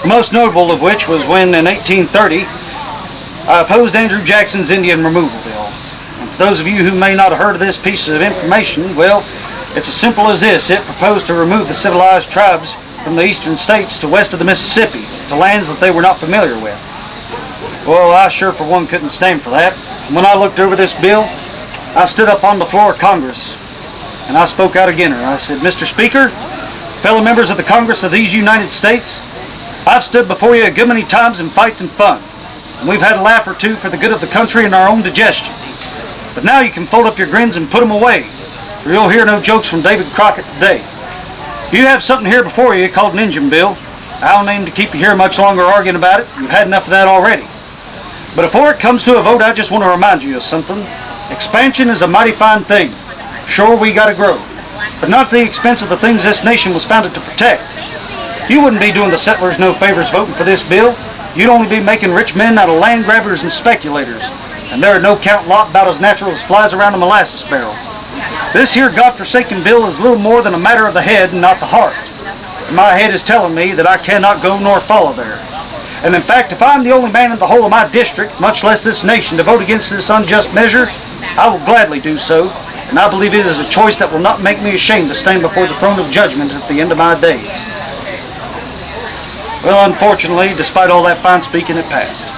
The most notable of which was when, in 1830, I opposed Andrew Jackson's Indian Removal Bill. And for those of you who may not have heard of this piece of information, well, it's as simple as this. It proposed to remove the civilized tribes from the eastern states to west of the Mississippi, to lands that they were not familiar with. Well, I sure for one couldn't stand for that. When I looked over this bill, I stood up on the floor of Congress and I spoke out again. I said, Mr. Speaker, fellow members of the Congress of these United States, I've stood before you a good many times in fights and fun, and we've had a laugh or two for the good of the country and our own digestion. But now you can fold up your grins and put them away, or you'll hear no jokes from David Crockett today. You have something here before you called an engine bill. I don't aim to keep you here much longer arguing about it. You've had enough of that already. But before it comes to a vote, I just want to remind you of something. Expansion is a mighty fine thing. Sure, we gotta grow, but not at the expense of the things this nation was founded to protect. You wouldn't be doing the settlers no favors voting for this bill. You'd only be making rich men out of land grabbers and speculators. And they're a no-count lot about as natural as flies around a molasses barrel. This here godforsaken bill is little more than a matter of the head and not the heart. And my head is telling me that I cannot go nor follow there. And in fact, if I'm the only man in the whole of my district, much less this nation, to vote against this unjust measure, I will gladly do so. And I believe it is a choice that will not make me ashamed to stand before the throne of judgment at the end of my days. Well, unfortunately, despite all that fine speaking, it passed.